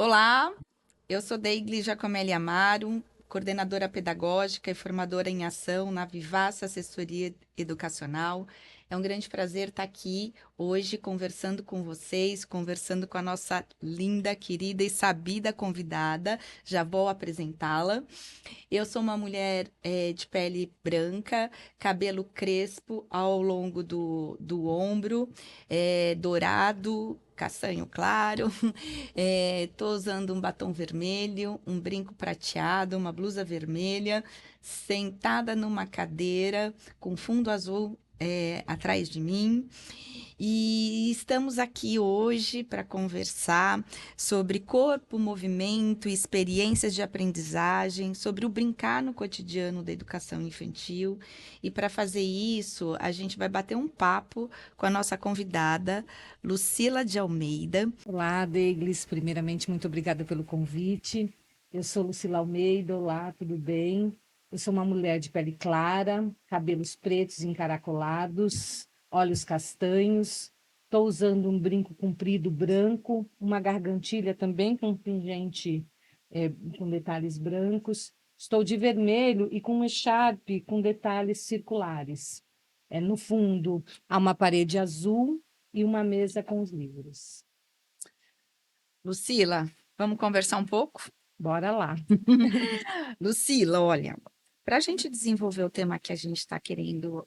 Olá, eu sou Deigli Giacomelli Amaro, coordenadora pedagógica e formadora em ação na Vivassa Assessoria Educacional. É um grande prazer estar aqui hoje conversando com vocês, conversando com a nossa linda, querida e sabida convidada. Já vou apresentá-la. Eu sou uma mulher de pele branca, cabelo crespo ao longo do ombro, dourado, castanho claro. Estou usando um batom vermelho, um brinco prateado, uma blusa vermelha, sentada numa cadeira com fundo azul atrás de mim. E estamos aqui hoje para conversar sobre corpo, movimento, experiências de aprendizagem, sobre o brincar no cotidiano da educação infantil. E para fazer isso, a gente vai bater um papo com a nossa convidada, Lucila de Almeida. Olá, Deiglis. Primeiramente, muito obrigada pelo convite. Eu sou Lucila Almeida. Olá, tudo bem? Eu sou uma mulher de pele clara, cabelos pretos encaracolados, olhos castanhos. Estou usando um brinco comprido branco, uma gargantilha também com pingente com detalhes brancos. Estou de vermelho e com um echarpe com detalhes circulares. No fundo, há uma parede azul e uma mesa com os livros. Lucila, vamos conversar um pouco? Bora lá. Lucila, olha, para a gente desenvolver o tema que a gente está querendo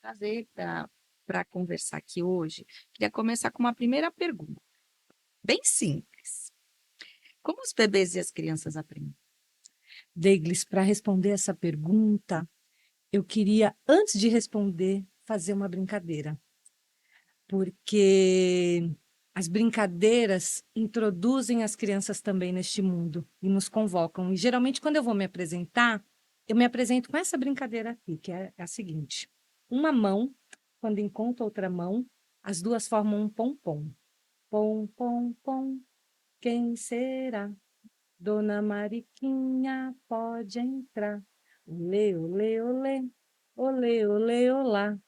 trazer para conversar aqui hoje, queria começar com uma primeira pergunta, bem simples. Como os bebês e as crianças aprendem? Deiglis, para responder essa pergunta, eu queria, antes de responder, fazer uma brincadeira, porque as brincadeiras introduzem as crianças também neste mundo e nos convocam. E geralmente, quando eu vou me apresentar, eu me apresento com essa brincadeira aqui, que é a seguinte: uma mão, quando encontra outra mão, as duas formam um pompom. Pom, pom, pom, quem será? Dona Mariquinha pode entrar. Olê, olê, olê, olê, olê, olá.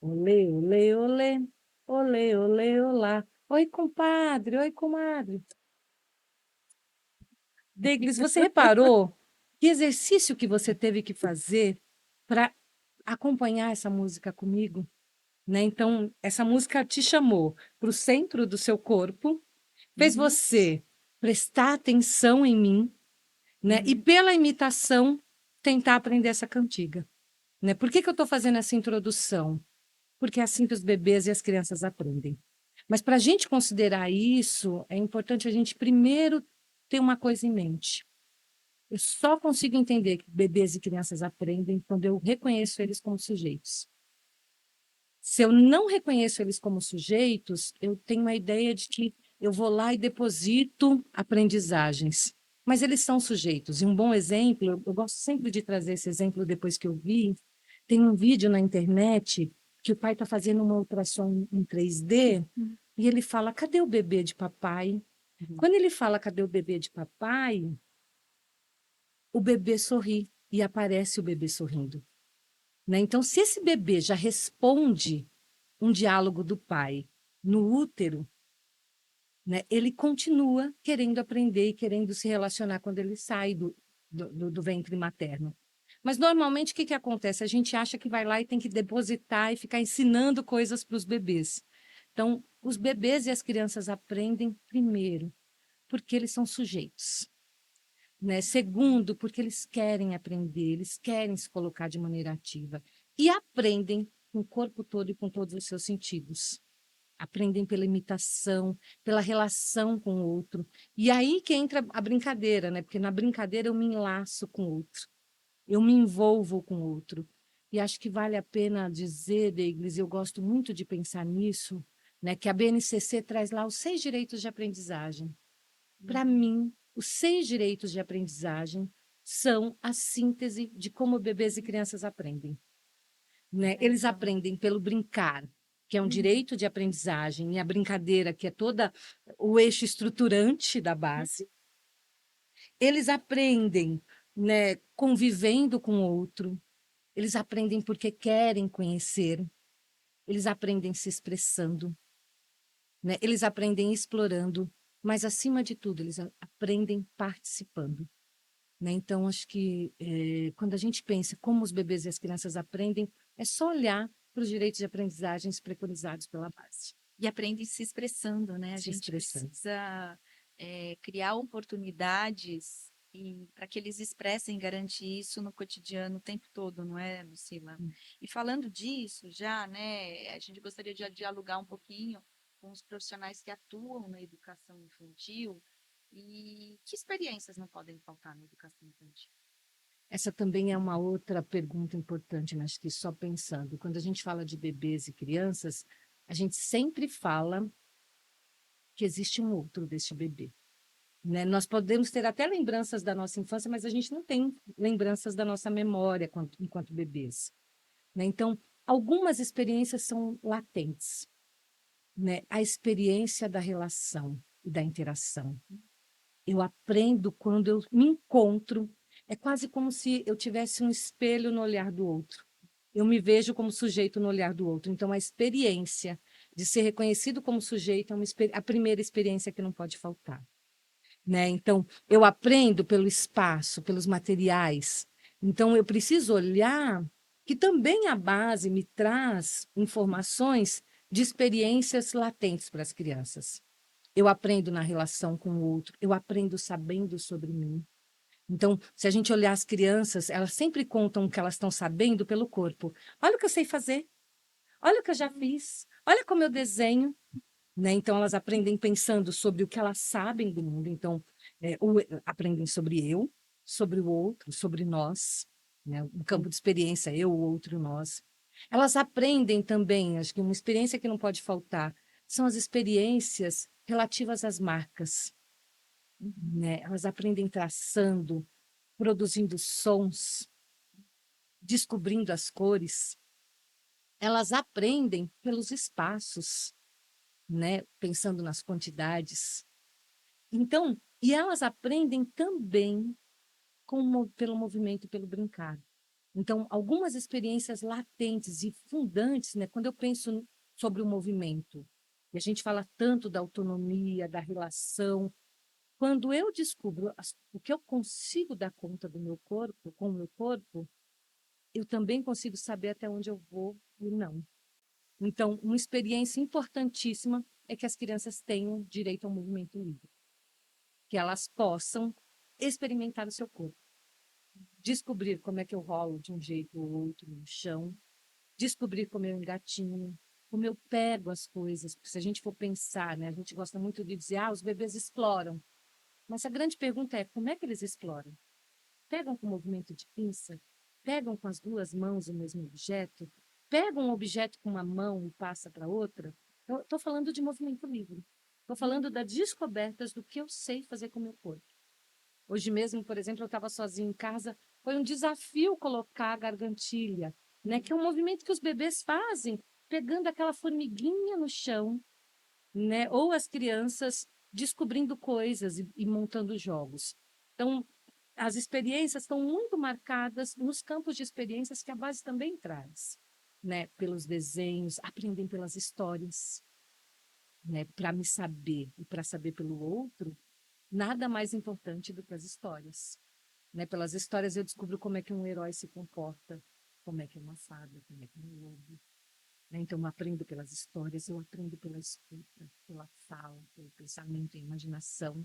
Olê, olê, olê, olê, olê, olá. Oi, compadre, oi, comadre. Deglis, você reparou que exercício que você teve que fazer para acompanhar essa música comigo? Né? Então, essa música te chamou para o centro do seu corpo, fez Uhum, você prestar atenção em mim, né? E uhum, pela imitação tentar aprender essa cantiga, né? Por que que eu estou fazendo essa introdução? Porque é assim que os bebês e as crianças aprendem. Mas para a gente considerar isso, é importante a gente primeiro ter uma coisa em mente. Eu só consigo entender que bebês e crianças aprendem quando eu reconheço eles como sujeitos. Se eu não reconheço eles como sujeitos, eu tenho a ideia de que eu vou lá e deposito aprendizagens. Mas eles são sujeitos. E um bom exemplo, eu gosto sempre de trazer esse exemplo depois que eu vi, tem um vídeo na internet que o pai está fazendo uma ultrassom em 3D uhum, e ele fala: cadê o bebê de papai? uhum. Quando ele fala: cadê o bebê de papai? O bebê sorri e aparece o bebê sorrindo. Né? Então, se esse bebê já responde um diálogo do pai no útero, né, ele continua querendo aprender e querendo se relacionar quando ele sai do ventre materno. Mas, normalmente, o que, que acontece? A gente acha que vai lá e tem que depositar e ficar ensinando coisas para os bebês. Então, os bebês e as crianças aprendem primeiro, porque eles são sujeitos. Né? Segundo, porque eles querem aprender, eles querem se colocar de maneira ativa. E aprendem com o corpo todo e com todos os seus sentidos. Aprendem pela imitação, pela relação com o outro. E aí que entra a brincadeira, né? Porque na brincadeira eu me enlaço com o outro, eu me envolvo com o outro. E acho que vale a pena dizer, Deiglis, eu gosto muito de pensar nisso, né? Que a BNCC traz lá os 6 direitos de aprendizagem. Para mim, os 6 direitos de aprendizagem são a síntese de como bebês e crianças aprendem. Né? Eles Legal. aprendem pelo brincar, que é um Uhum, direito de aprendizagem, e a brincadeira, que é toda o eixo estruturante da base. Eles aprendem, né, convivendo com o outro, eles aprendem porque querem conhecer, eles aprendem se expressando, né? Eles aprendem explorando, mas, acima de tudo, eles aprendem participando. Né? Então, acho que quando a gente pensa como os bebês e as crianças aprendem, é só olhar para os direitos de aprendizagens preconizados pela base, E aprende se expressando, né? A se gente expressando. precisa criar oportunidades para que eles expressem, garantir isso no cotidiano o tempo todo, não é, Lucila? E falando disso, já, né? A gente gostaria de dialogar um pouquinho com os profissionais que atuam na educação infantil e que experiências não podem faltar na educação infantil. Essa também é uma outra pergunta importante, mas que só pensando. Quando a gente fala de bebês e crianças, a gente sempre fala que existe um outro deste bebê. Né? Nós podemos ter até lembranças da nossa infância, mas a gente não tem lembranças da nossa memória enquanto bebês. Né? Então, algumas experiências são latentes. Né? A experiência da relação e da interação. Eu aprendo quando eu me encontro. É quase como se eu tivesse um espelho no olhar do outro. Eu me vejo como sujeito no olhar do outro. Então, a experiência de ser reconhecido como sujeito é a primeira experiência que não pode faltar. Né? Então, eu aprendo pelo espaço, pelos materiais. Então, eu preciso olhar que também a base me traz informações de experiências latentes para as crianças. Eu aprendo na relação com o outro, eu aprendo sabendo sobre mim. Então, se a gente olhar as crianças, elas sempre contam o que elas estão sabendo pelo corpo. Olha o que eu sei fazer, olha o que eu já fiz, olha como eu desenho. Né? Então, elas aprendem pensando sobre o que elas sabem do mundo. Então, aprendem sobre eu, sobre o outro, sobre nós. Né? Um campo de experiência, eu, o outro, nós. Elas aprendem também, acho que uma experiência que não pode faltar, são as experiências relativas às marcas. Né? Elas aprendem traçando, produzindo sons, descobrindo as cores. Elas aprendem pelos espaços, né? Pensando nas quantidades. Então, e elas aprendem também pelo movimento e pelo brincar. Então, algumas experiências latentes e fundantes, né? Quando eu penso sobre o movimento, e a gente fala tanto da autonomia, da relação, quando eu descubro o que eu consigo dar conta do meu corpo, com o meu corpo, eu também consigo saber até onde eu vou e não. Então, uma experiência importantíssima é que as crianças tenham direito ao movimento livre, que elas possam experimentar o seu corpo, descobrir como é que eu rolo de um jeito ou outro no chão, descobrir como eu engatinho, como eu pego as coisas. Porque se a gente for pensar, né, a gente gosta muito de dizer, os bebês exploram. Mas a grande pergunta é, como é que eles exploram? Pegam com movimento de pinça? Pegam com as duas mãos o mesmo objeto? Pegam um objeto com uma mão e passa para outra? Eu estou falando de movimento livre. Estou falando das descobertas do que eu sei fazer com o meu corpo. Hoje mesmo, por exemplo, eu estava sozinha em casa, foi um desafio colocar a gargantilha, né? Que é um movimento que os bebês fazem, pegando aquela formiguinha no chão, né? Ou as crianças descobrindo coisas e montando jogos. Então, as experiências estão muito marcadas nos campos de experiências que a base também traz, né? Pelos desenhos, aprendem pelas histórias, né? Para me saber e para saber pelo outro, nada mais importante do que as histórias. Né? Pelas histórias eu descubro como é que um herói se comporta, como é que é uma fada, como é que é um lobo. Né? Então eu aprendo pelas histórias, eu aprendo pela escuta, pela fala, pelo pensamento e imaginação.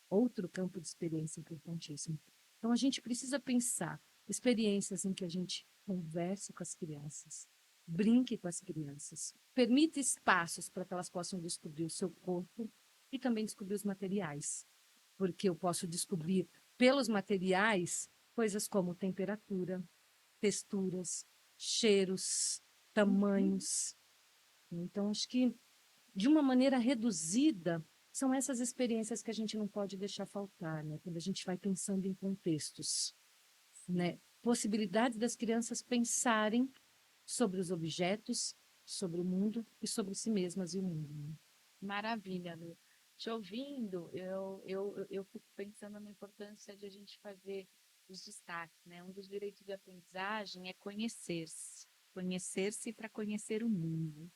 Outro campo de experiência importantíssimo. Então a gente precisa pensar experiências em que a gente converse com as crianças, brinque com as crianças, permita espaços para que elas possam descobrir o seu corpo e também descobrir os materiais, porque eu posso descobrir pelos materiais coisas como temperatura, texturas, cheiros, tamanhos. Então, acho que, de uma maneira reduzida, são essas experiências que a gente não pode deixar faltar, né? Quando a gente vai pensando em contextos, né? Possibilidades das crianças pensarem sobre os objetos, sobre o mundo e sobre si mesmas e o mundo. Né? Maravilha, Lu. Te ouvindo, eu fico pensando na importância de a gente fazer os destaques, né? Um dos direitos de aprendizagem é conhecer-se para conhecer o mundo.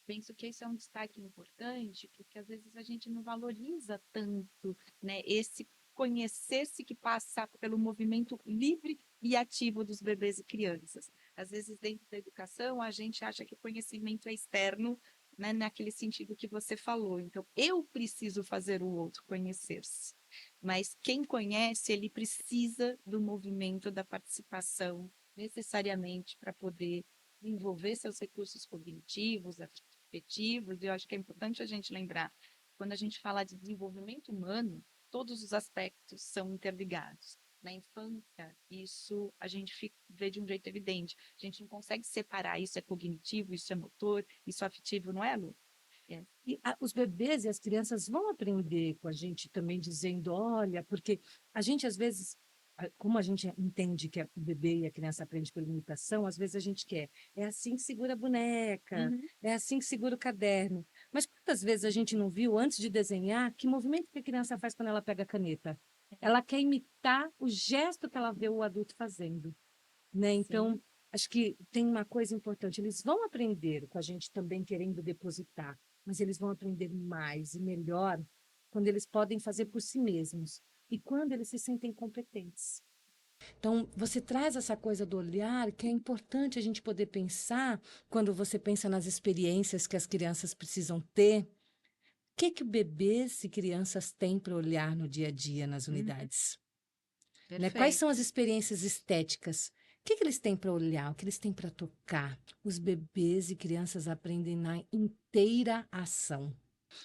Penso que esse é um destaque importante, porque às vezes a gente não valoriza tanto, né, esse conhecer-se que passa pelo movimento livre e ativo dos bebês e crianças. Às vezes, dentro da educação, a gente acha que o conhecimento é externo, né, naquele sentido que você falou. Então, eu preciso fazer o outro conhecer-se. Mas quem conhece, ele precisa do movimento, da participação, necessariamente, para poder desenvolver seus recursos cognitivos, afetivos, e eu acho que é importante a gente lembrar, quando a gente fala de desenvolvimento humano, todos os aspectos são interligados. Na infância, isso a gente vê de um jeito evidente. A gente não consegue separar isso é cognitivo, isso é motor, isso é afetivo, não é, Lu? É. E os bebês e as crianças vão aprender com a gente também dizendo, olha, porque a gente às vezes, como a gente entende que o bebê e a criança aprende por imitação, às vezes a gente quer, é assim que segura a boneca, Uhum. é assim que segura o caderno. Mas quantas vezes a gente não viu, antes de desenhar, que movimento que a criança faz quando ela pega a caneta? Ela quer imitar o gesto que ela vê o adulto fazendo, né? Então, Sim. acho que tem uma coisa importante, eles vão aprender com a gente também querendo depositar, mas eles vão aprender mais e melhor quando eles podem fazer por si mesmos e quando eles se sentem competentes. Então, você traz essa coisa do olhar, que é importante a gente poder pensar, quando você pensa nas experiências que as crianças precisam ter, o que que bebês e crianças têm para olhar no dia a dia nas Uhum. unidades? Né? Quais são as Perfeito. experiências estéticas? O que que eles têm para olhar? O que eles têm para tocar? Os bebês e crianças aprendem na inteira ação.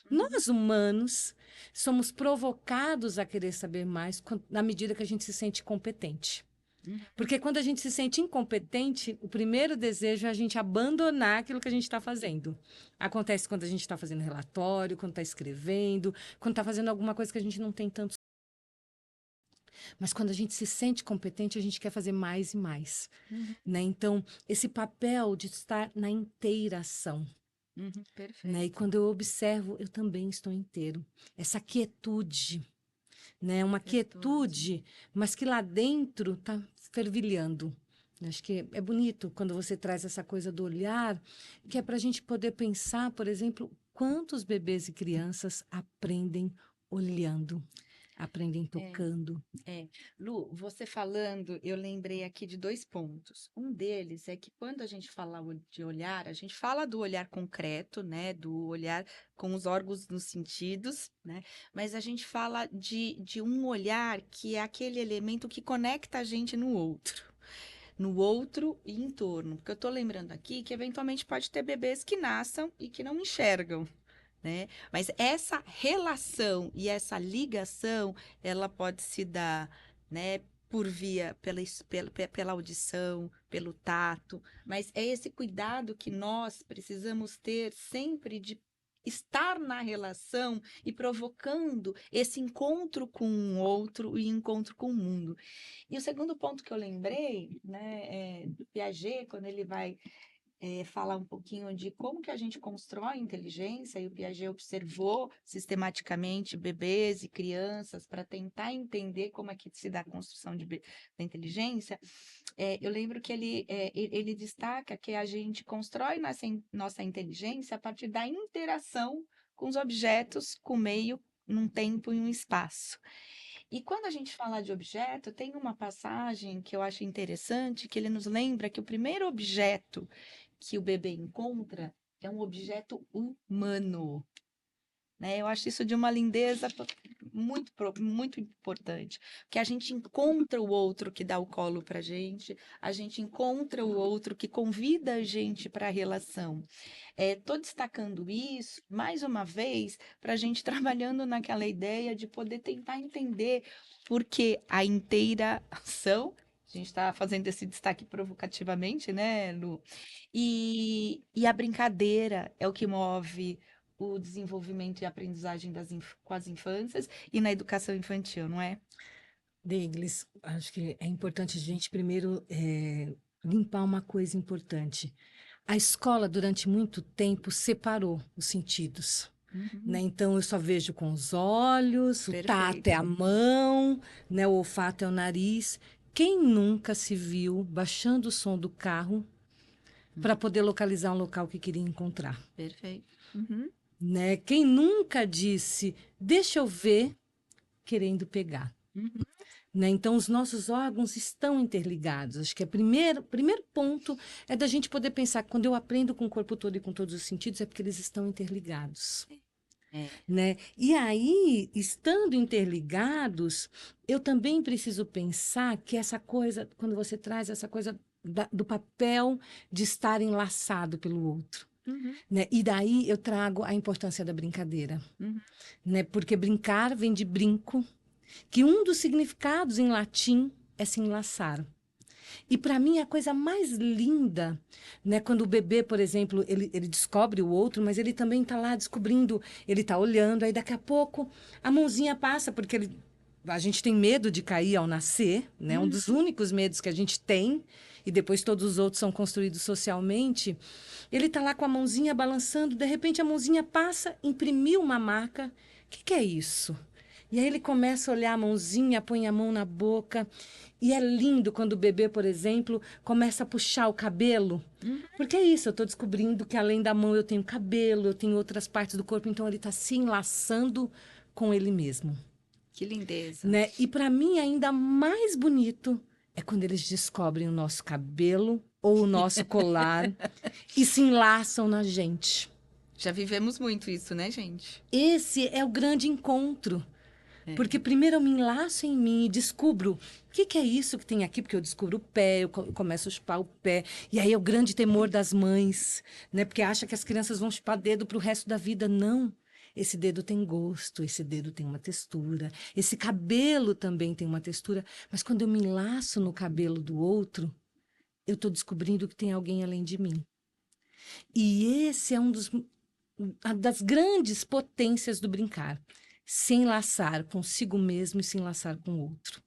Uhum. Nós, humanos, somos provocados a querer saber mais na medida que a gente se sente competente. Uhum. Porque quando a gente se sente incompetente, o primeiro desejo é a gente abandonar aquilo que a gente está fazendo. Acontece quando a gente está fazendo relatório, quando está escrevendo, quando está fazendo alguma coisa que a gente não tem tanto. Mas quando a gente se sente competente, a gente quer fazer mais e mais, Uhum. né? Então, esse papel de estar na inteiração, Uhum. né? E Perfeito. quando eu observo, eu também estou inteiro. Essa quietude, né? Uma Quietude. quietude, mas que lá dentro está fervilhando. Acho que é bonito quando você traz essa coisa do olhar, que é para a gente poder pensar, por exemplo, quantos bebês e crianças aprendem olhando, aprendem É. tocando. É, Lu, você falando, eu lembrei aqui de dois pontos. Um deles é que quando a gente fala de olhar, a gente fala do olhar concreto, né, do olhar com os órgãos nos sentidos, né, mas a gente fala de um olhar que é aquele elemento que conecta a gente no outro e em torno. Porque eu estou lembrando aqui que eventualmente pode ter bebês que nasçam e que não enxergam, né? Mas essa relação e essa ligação, ela pode se dar, né, por via pela audição, pelo tato, mas é esse cuidado que nós precisamos ter sempre de estar na relação e provocando esse encontro com o outro e encontro com o mundo. E o segundo ponto que eu lembrei, né, do Piaget, quando ele vai falar um pouquinho de como que a gente constrói inteligência, e o Piaget observou sistematicamente bebês e crianças para tentar entender como é que se dá a construção da inteligência. Eu lembro que ele destaca que a gente constrói nossa inteligência a partir da interação com os objetos, com o meio, num tempo e um espaço. E quando a gente fala de objeto, tem uma passagem que eu acho interessante, que ele nos lembra que o primeiro objeto que o bebê encontra é um objeto humano, né? Eu acho isso de uma lindeza muito importante, que a gente encontra o outro que dá o colo para a gente encontra o outro que convida a gente para a relação. Estou destacando isso, mais uma vez, para a gente trabalhando naquela ideia de poder tentar entender por que a inteiração, a gente está fazendo esse destaque provocativamente, né, Lu? E a brincadeira é o que move o desenvolvimento e a aprendizagem com as infâncias e na educação infantil, não é? Deiglis, acho que é importante a gente primeiro limpar uma coisa importante. A escola, durante muito tempo, separou os sentidos. Né? Uhum. Então, eu só vejo com os olhos, o tato é a Perfeito. mão, né? O olfato é o nariz. Quem nunca se viu baixando o som do carro, para poder localizar um local que queria encontrar. Perfeito. Uhum. Né? Quem nunca disse, deixa eu ver, querendo pegar. Uhum. Né? Então, os nossos órgãos estão interligados. Acho que o primeiro ponto é da gente poder pensar que quando eu aprendo com o corpo todo e com todos os sentidos, é porque eles estão interligados. É. Né? E aí, estando interligados, eu também preciso pensar que essa coisa, quando você traz essa coisa do papel de estar enlaçado pelo outro. Uhum. Né? E daí eu trago a importância da brincadeira. Uhum. Né? Porque brincar vem de brinco, que um dos significados em latim é se enlaçar. E para mim a coisa mais linda, né, quando o bebê, por exemplo, ele descobre o outro, mas ele também está lá descobrindo, ele está olhando, aí daqui a pouco a mãozinha passa, porque a gente tem medo de cair ao nascer, né? Um dos únicos medos que a gente tem, e depois todos os outros são construídos socialmente. Ele está lá com a mãozinha balançando, de repente a mãozinha passa, imprimiu uma marca. O que é isso? E aí ele começa a olhar a mãozinha, põe a mão na boca. E é lindo quando o bebê, por exemplo, começa a puxar o cabelo. Uhum. Porque é isso, eu estou descobrindo que além da mão eu tenho cabelo, eu tenho outras partes do corpo, então ele está se enlaçando com ele mesmo. Que lindeza. Né? E para mim, ainda mais bonito é quando eles descobrem o nosso cabelo ou o nosso colar e se enlaçam na gente. Já vivemos muito isso, né, gente? Esse é o grande encontro. É. Porque primeiro eu me enlaço em mim e descubro o que é isso que tem aqui, porque eu descubro o pé, eu começo a chupar o pé. E aí é o grande temor das mães, né? Porque acha que as crianças vão chupar dedo para o resto da vida. Não. Esse dedo tem gosto, esse dedo tem uma textura, esse cabelo também tem uma textura. Mas quando eu me enlaço no cabelo do outro, eu estou descobrindo que tem alguém além de mim. E esse é uma das grandes potências do brincar. Se enlaçar consigo mesmo e se enlaçar com o outro.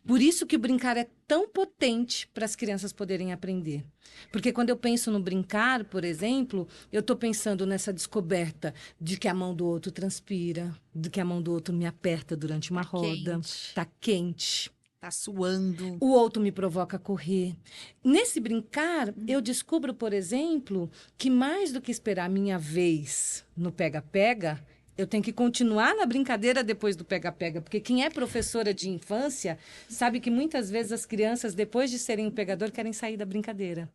Por isso que o brincar é tão potente para as crianças poderem aprender. Porque quando eu penso no brincar, por exemplo, eu estou pensando nessa descoberta de que a mão do outro transpira, de que a mão do outro me aperta durante uma roda, está quente. Tá suando. O outro me provoca a correr. Nesse brincar, eu descubro, por exemplo, que mais do que esperar a minha vez no pega-pega, eu tenho que continuar na brincadeira depois do pega-pega, porque quem é professora de infância sabe que muitas vezes as crianças, depois de serem um pegador, querem sair da brincadeira.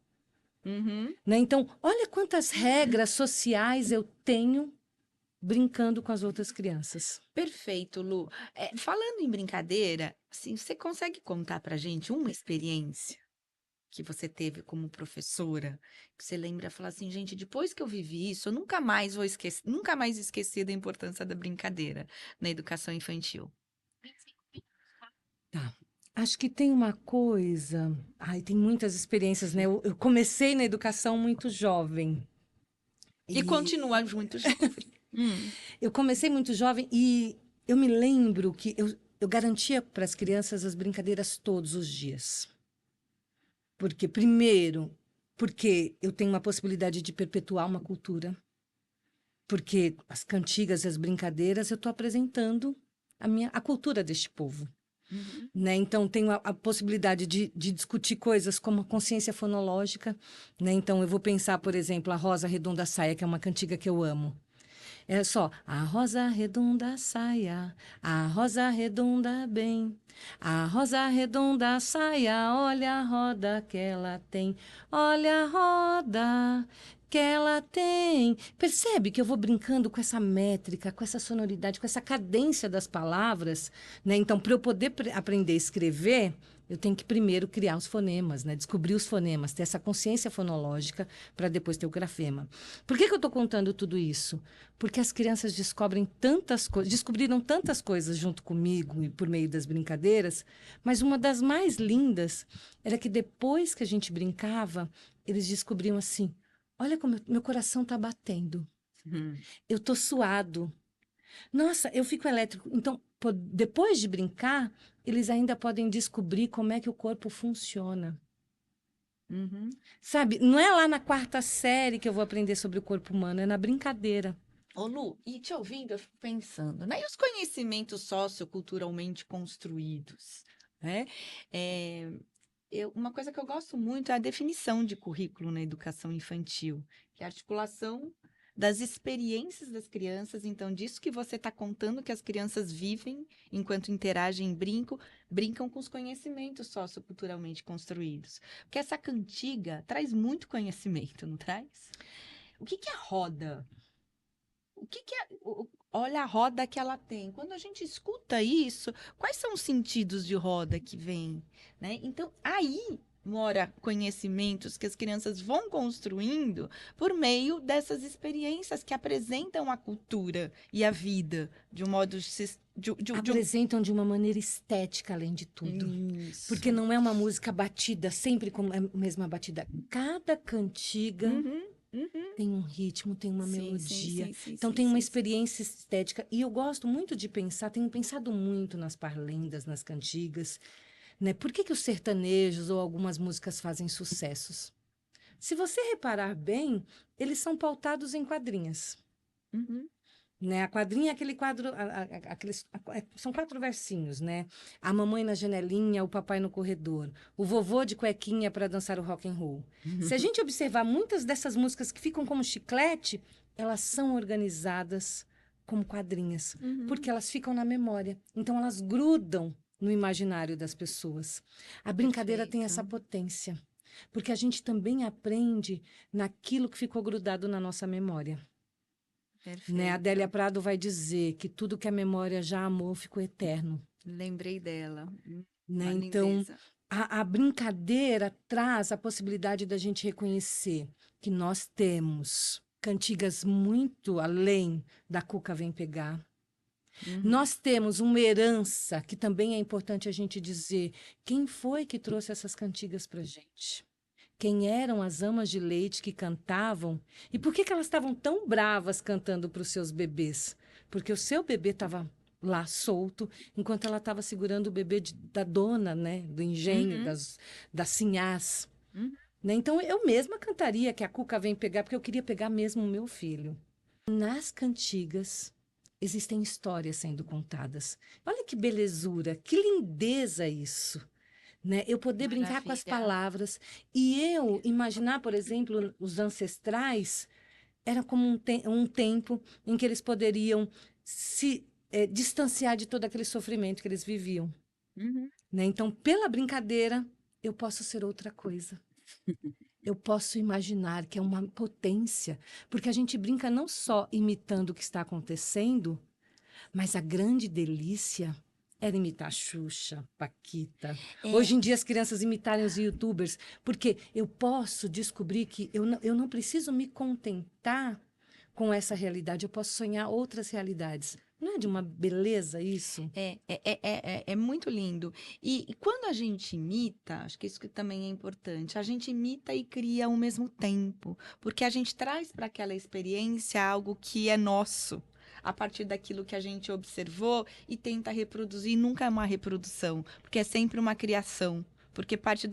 Uhum. Né? Então, olha quantas regras sociais eu tenho brincando com as outras crianças. Perfeito, Lu. Falando em brincadeira, assim, você consegue contar pra gente uma experiência que você teve como professora, que você lembra, falar assim, gente, depois que eu vivi isso, eu nunca mais vou esquecer, nunca mais esqueci da importância da brincadeira na educação infantil. Tá. Acho que tem uma coisa. Ai, tem muitas experiências, né? Eu comecei na educação muito jovem. E continua muito jovem. Eu comecei muito jovem e eu me lembro que eu garantia para as crianças as brincadeiras todos os dias. Porque, primeiro, porque eu tenho uma possibilidade de perpetuar uma cultura. Porque as cantigas e as brincadeiras eu estou apresentando a cultura deste povo. Uhum. Né? Então, tenho a possibilidade de discutir coisas como a consciência fonológica. Né? Então, eu vou pensar, por exemplo, a Rosa Redonda Saia, que é uma cantiga que eu amo. É só a rosa redonda saia, a rosa redonda bem, a rosa redonda saia, olha a roda que ela tem, olha a roda que ela tem. Percebe que eu vou brincando com essa métrica, com essa sonoridade, com essa cadência das palavras, né? Então, para eu poder aprender a escrever, eu tenho que primeiro criar os fonemas, né? Descobrir os fonemas, ter essa consciência fonológica para depois ter o grafema. Por que eu estou contando tudo isso? Porque as crianças descobrem tantas coisas, descobriram tantas coisas junto comigo e por meio das brincadeiras, mas uma das mais lindas era que depois que a gente brincava, eles descobriam assim: olha como meu coração está batendo. Uhum. Eu estou suado. Nossa, eu fico elétrico. Então, depois de brincar, eles ainda podem descobrir como é que o corpo funciona. Uhum. Sabe, não é lá na quarta série que eu vou aprender sobre o corpo humano, é na brincadeira. Ô, Lu, e te ouvindo, eu fico pensando, né? E os conhecimentos socioculturalmente construídos, né? É, Uma coisa que eu gosto muito é a definição de currículo na educação infantil, que é a articulação das experiências das crianças, então, disso que você está contando que as crianças vivem enquanto interagem e brincam com os conhecimentos socioculturalmente construídos. Porque essa cantiga traz muito conhecimento, não traz? O que que é roda? O que que é. Olha a roda que ela tem. Quando a gente escuta isso, quais são os sentidos de roda que vem, né? Então, aí mora conhecimentos que as crianças vão construindo por meio dessas experiências que apresentam a cultura e a vida de um modo Apresentam de uma maneira estética, além de tudo. Porque Isso. não é uma música batida, sempre com a mesma batida. Cada cantiga Uhum, uhum. tem um ritmo, tem uma Sim, sim, melodia. sim, sim, Então sim, tem uma sim, sim. experiência estética. E eu gosto muito de pensar, tenho pensado muito nas parlendas, nas cantigas, né? Por que que os sertanejos ou algumas músicas fazem sucessos? Se você reparar bem, eles são pautados em quadrinhas. Uhum, Né? A quadrinha é aquele quadro, são 4 versinhos, né? A mamãe na janelinha, o papai no corredor, o vovô de cuequinha para dançar o rock and roll. Se a gente observar muitas dessas músicas que ficam como chiclete, elas são organizadas como quadrinhas, uhum. porque elas ficam na memória. Então elas grudam no imaginário das pessoas. A brincadeira tem essa Perfeito, potência, porque a gente também aprende naquilo que ficou grudado na nossa memória. Né? A Adélia perfeito. Prado vai dizer que tudo que a memória já amou ficou eterno. Lembrei dela. Né? Uma Então, lindeza. a brincadeira traz a possibilidade da gente reconhecer que nós temos cantigas muito além da Cuca Vem Pegar. Uhum. Nós temos uma herança que também é importante a gente dizer quem foi que trouxe essas cantigas para gente. Quem eram as amas de leite que cantavam e por que que elas estavam tão bravas cantando para os seus bebês? Porque o seu bebê estava lá solto, enquanto ela estava segurando o bebê da dona, né, do engenho, Uhum. das sinhás. Uhum. Né? Então eu mesma cantaria que a Cuca vem pegar, porque eu queria pegar mesmo o meu filho. Nas cantigas existem histórias sendo contadas. Olha que belezura, que lindeza isso, né? Eu poder brincar com as Maravilha. palavras e eu imaginar, por exemplo, os ancestrais era como um tempo em que eles poderiam se distanciar de todo aquele sofrimento que eles viviam, Uhum. né? Então, pela brincadeira, eu posso ser outra coisa. Eu posso imaginar que é uma potência, porque a gente brinca não só imitando o que está acontecendo, mas a grande delícia era imitar Xuxa, Paquita. É, Hoje em dia as crianças imitarem os YouTubers, porque eu posso descobrir que eu não preciso me contentar com essa realidade, eu posso sonhar outras realidades. Não é de uma beleza isso? é muito lindo. E quando a gente imita, acho que isso que também é importante, a gente imita e cria ao mesmo tempo, porque a gente traz para aquela experiência algo que é nosso, a partir daquilo que a gente observou e tenta reproduzir. Nunca é uma reprodução, porque é sempre uma criação. Porque parte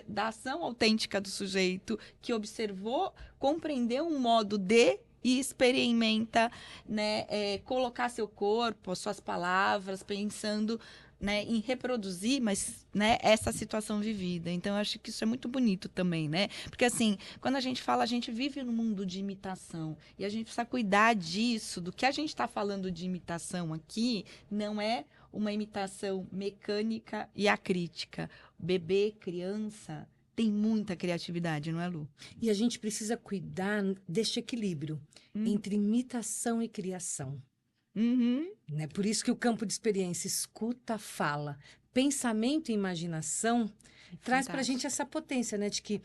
da ação autêntica do sujeito que observou, compreendeu um modo de e experimenta, né, colocar seu corpo, suas palavras, pensando, né, em reproduzir, mas, né, essa situação vivida. Então, eu acho que isso é muito bonito também, né? Porque, assim, quando a gente fala, a gente vive num mundo de imitação e a gente precisa cuidar disso, do que a gente está falando de imitação aqui, não é uma imitação mecânica e acrítica. Bebê, criança, tem muita criatividade, não é, Lu? E a gente precisa cuidar deste equilíbrio Uhum. entre imitação e criação. Uhum. Né? Por isso que o campo de experiência, escuta, fala, pensamento e imaginação É traz para a gente fantástico. essa potência, né? De que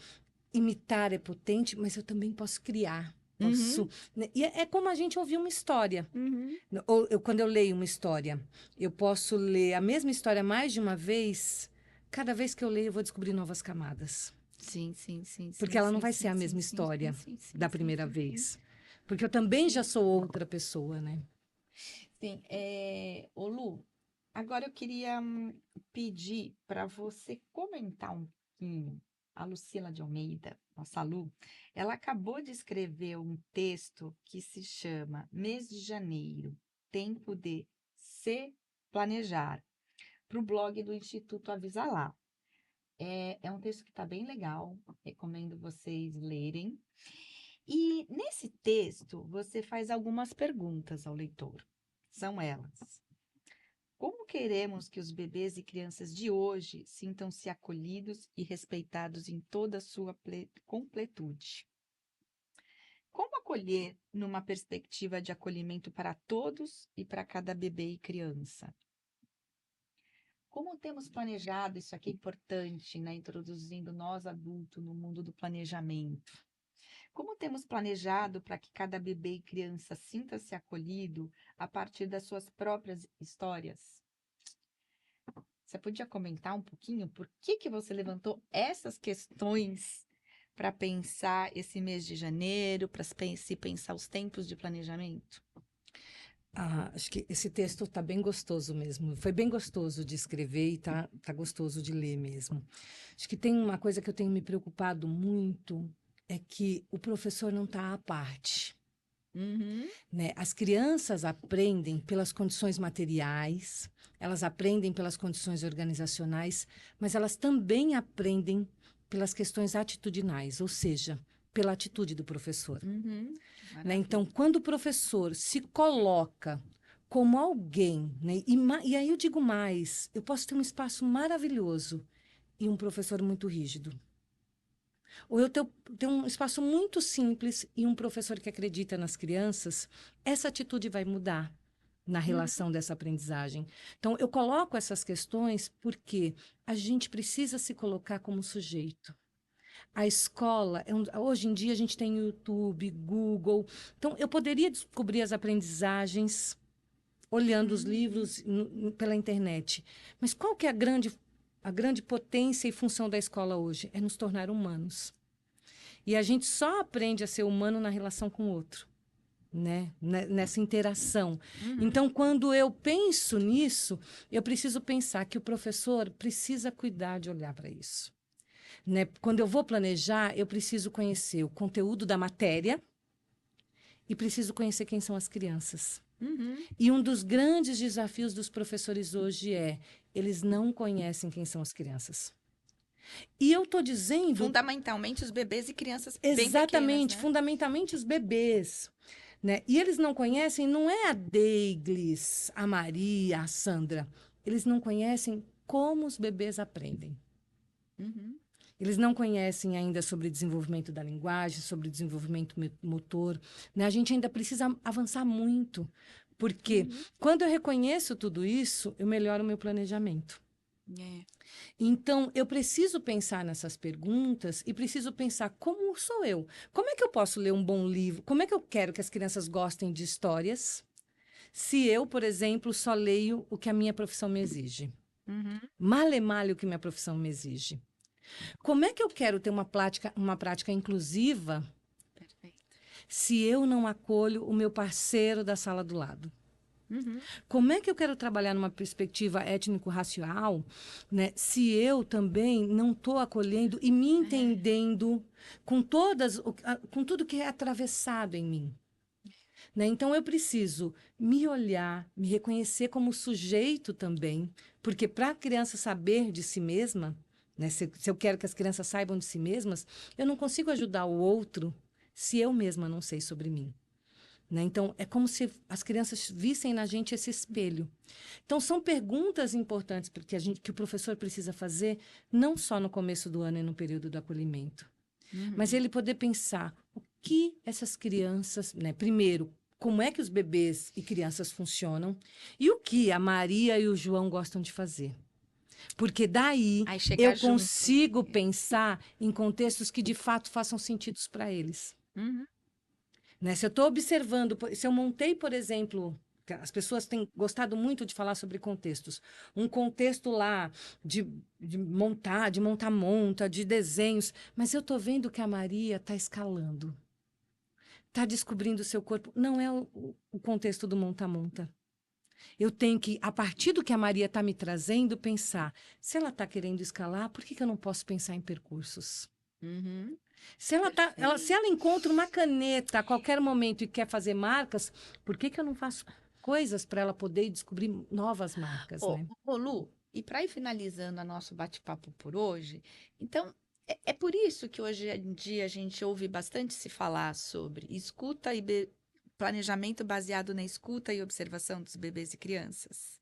imitar é potente, mas eu também posso criar. Posso, Uhum. né? E é como a gente ouvir uma história. Uhum. Ou quando eu leio uma história, eu posso ler a mesma história mais de uma vez. Cada vez que eu leio, eu vou descobrir novas camadas. Sim, sim, sim, Porque sim, ela não sim, vai ser sim, a sim, mesma sim, sim, história sim, sim, da sim, primeira sim, sim, vez. Porque eu também já sim. sou outra pessoa, né? Sim, ô Lu, agora eu queria pedir para você comentar um pouquinho. A Lucila de Almeida, nossa Lu, ela acabou de escrever um texto que se chama Mês de Janeiro, Tempo de Se Planejar, para o blog do Instituto Avisalá. É um texto que está bem legal, recomendo vocês lerem. E nesse texto, você faz algumas perguntas ao leitor. São elas: como queremos que os bebês e crianças de hoje sintam-se acolhidos e respeitados em toda a sua completude? Como acolher numa perspectiva de acolhimento para todos e para cada bebê e criança? Como temos planejado, isso aqui é importante, né? Introduzindo nós adultos no mundo do planejamento. Como temos planejado para que cada bebê e criança sinta-se acolhido a partir das suas próprias histórias? Você podia comentar um pouquinho por que você levantou essas questões para pensar esse mês de janeiro, para se pensar os tempos de planejamento? Acho que esse texto está bem gostoso mesmo. Foi bem gostoso de escrever e tá gostoso de ler mesmo. Acho que tem uma coisa que eu tenho me preocupado muito, é que o professor não está à parte. Uhum. Né? As crianças aprendem pelas condições materiais, elas aprendem pelas condições organizacionais, mas elas também aprendem pelas questões atitudinais, ou seja, pela atitude do professor. Uhum. Né? Então, Maravilha. quando o professor se coloca como alguém, né? E aí eu digo mais, eu posso ter um espaço maravilhoso e um professor muito rígido. Ou eu tenho um espaço muito simples e um professor que acredita nas crianças, essa atitude vai mudar na Uhum. relação dessa aprendizagem. Então, eu coloco essas questões porque a gente precisa se colocar como sujeito. A escola, hoje em dia a gente tem YouTube, Google. Então, eu poderia descobrir as aprendizagens olhando os Uhum. livros pela internet. Mas qual que é a grande potência e função da escola hoje? É nos tornar humanos. E a gente só aprende a ser humano na relação com o outro, né? Nessa interação. Uhum. Então, quando eu penso nisso, eu preciso pensar que o professor precisa cuidar de olhar para isso. Né? Quando eu vou planejar, eu preciso conhecer o conteúdo da matéria e preciso conhecer quem são as crianças. Uhum. E um dos grandes desafios dos professores hoje eles não conhecem quem são as crianças. E eu estou dizendo Fundamentalmente os bebês e crianças bem pequenas, exatamente, né? fundamentalmente os bebês. Né? E eles não conhecem, não é a Deiglis, a Maria, a Sandra. Eles não conhecem como os bebês aprendem. Uhum. Eles não conhecem ainda sobre desenvolvimento da linguagem, sobre desenvolvimento motor. Né? A gente ainda precisa avançar muito, porque Uhum. quando eu reconheço tudo isso, eu melhoro o meu planejamento. É. Então, eu preciso pensar nessas perguntas e preciso pensar como sou eu. Como é que eu posso ler um bom livro? Como é que eu quero que as crianças gostem de histórias se eu, por exemplo, só leio o que a minha profissão me exige? Uhum. Male male o que minha profissão me exige. Como é que eu quero ter uma prática inclusiva Perfeito. se eu não acolho o meu parceiro da sala do lado? Uhum. Como é que eu quero trabalhar numa perspectiva étnico-racial, né, se eu também não estou acolhendo e me É. entendendo com tudo que é atravessado em mim? Né? Então, eu preciso me olhar, me reconhecer como sujeito também, porque para a criança saber de si mesma, né, se eu quero que as crianças saibam de si mesmas, eu não consigo ajudar o outro se eu mesma não sei sobre mim. Né? Então, é como se as crianças vissem na gente esse espelho. Então, são perguntas importantes que o professor precisa fazer, não só no começo do ano e no período do acolhimento, mas Uhum. ele poder pensar o que essas crianças, né? Primeiro, como é que os bebês e crianças funcionam e o que a Maria e o João gostam de fazer. Porque daí Aí chegar eu junto, consigo né? pensar em contextos que de fato façam sentido para eles. Uhum. Né? Se eu estou observando, se eu montei, por exemplo, que as pessoas têm gostado muito de falar sobre contextos, um contexto lá de monta, de desenhos, mas eu estou vendo que a Maria está escalando, está descobrindo o seu corpo. Não é o contexto do monta-monta. Eu tenho que, a partir do que a Maria está me trazendo, pensar: se ela está querendo escalar, por que eu não posso pensar em percursos? Uhum. Se ela Perfeito. encontra uma caneta a qualquer momento e quer fazer marcas, por que eu não faço coisas para ela poder descobrir novas marcas, Ô, né? ô, Lu, E para ir finalizando o nosso bate-papo por hoje, então é por isso que hoje em dia a gente ouve bastante se falar sobre escuta e planejamento baseado na escuta e observação dos bebês e crianças.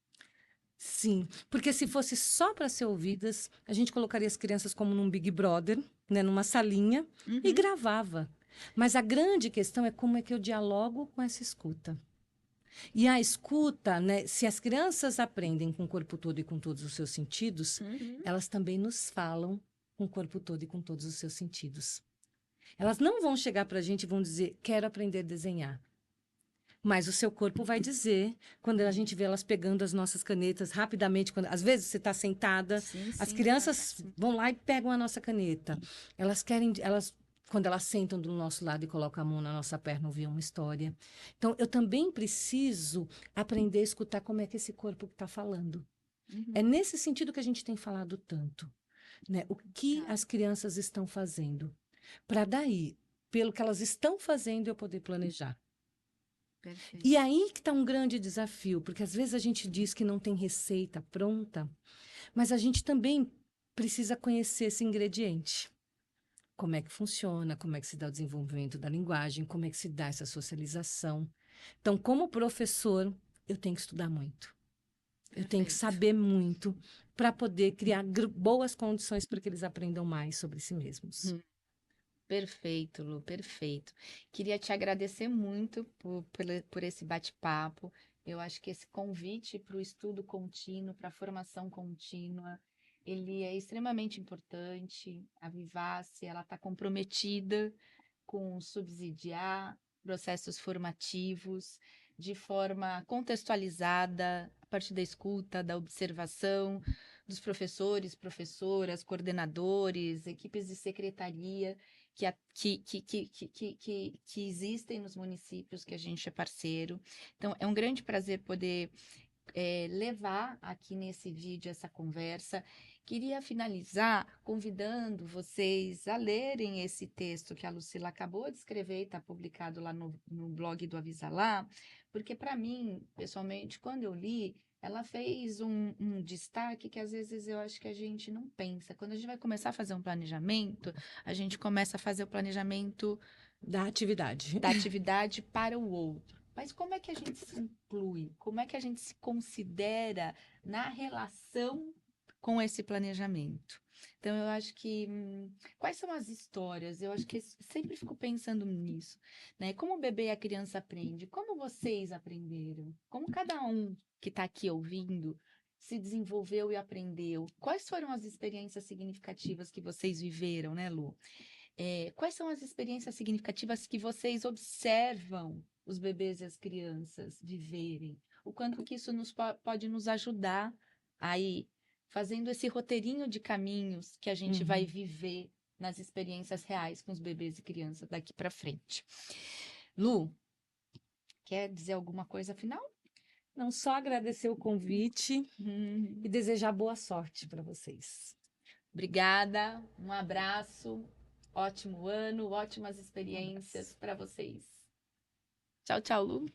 Sim, porque se fosse só para ser ouvidas, a gente colocaria as crianças como num Big Brother, né, numa salinha e Uhum. gravava. Mas a grande questão é como é que eu dialogo com essa escuta. E a escuta, né, se as crianças aprendem com o corpo todo e com todos os seus sentidos, Uhum. elas também nos falam com o corpo todo e com todos os seus sentidos. Elas não vão chegar para a gente e vão dizer, quero aprender a desenhar. Mas o seu corpo vai dizer, quando a gente vê elas pegando as nossas canetas rapidamente, quando, às vezes você está sentada, Sim, as sim, crianças acontece. vão lá e pegam a nossa caneta. Elas querem, quando elas sentam do nosso lado e colocam a mão na nossa perna, ouvir uma história. Então, eu também preciso aprender a escutar como é que esse corpo está falando. É Uhum. nesse sentido que a gente tem falado tanto, né? O que Tá, as crianças estão fazendo, para daí, pelo que elas estão fazendo, eu poder planejar. E perfeito. aí que está um grande desafio, porque às vezes a gente diz que não tem receita pronta, mas a gente também precisa conhecer esse ingrediente. Como é que funciona, como é que se dá o desenvolvimento da linguagem, como é que se dá essa socialização. Então, como professor, eu tenho que estudar muito. Eu tenho que Perfeito. saber muito para poder criar boas condições para que eles aprendam mais sobre si mesmos. Perfeito, Lu, perfeito. Queria te agradecer muito por esse bate-papo. Eu acho que esse convite para o estudo contínuo, para a formação contínua, ele é extremamente importante. A Vivace, ela está comprometida com subsidiar processos formativos de forma contextualizada, a partir da escuta, da observação dos professores, professoras, coordenadores, equipes de secretaria que existem nos municípios que a gente é parceiro. Então, é um grande prazer poder levar aqui nesse vídeo essa conversa. Queria finalizar convidando vocês a lerem esse texto que a Lucila acabou de escrever e está publicado lá no blog do Avisa Lá, porque para mim, pessoalmente, quando eu li, ela fez um destaque que às vezes eu acho que a gente não pensa. Quando a gente vai começar a fazer um planejamento, a gente começa a fazer o planejamento Da atividade. da atividade para o outro. Mas como é que a gente se inclui? Como é que a gente se considera na relação com esse planejamento? Então, eu acho que quais são as histórias? Eu acho que sempre fico pensando nisso, né? Como o bebê e a criança aprende? Como vocês aprenderam? Como cada um que está aqui ouvindo se desenvolveu e aprendeu? Quais foram as experiências significativas que vocês viveram, né, Lu? Quais são as experiências significativas que vocês observam os bebês e as crianças viverem? O quanto que isso pode nos ajudar aí, fazendo esse roteirinho de caminhos que a gente vai Uhum. viver nas experiências reais com os bebês e crianças daqui para frente. Lu, quer dizer alguma coisa final? Não só agradecer o convite e Hum, desejar boa sorte para vocês. obrigada, um abraço, ótimo ano, ótimas Um abraço. experiências para vocês. Tchau, tchau, Lu.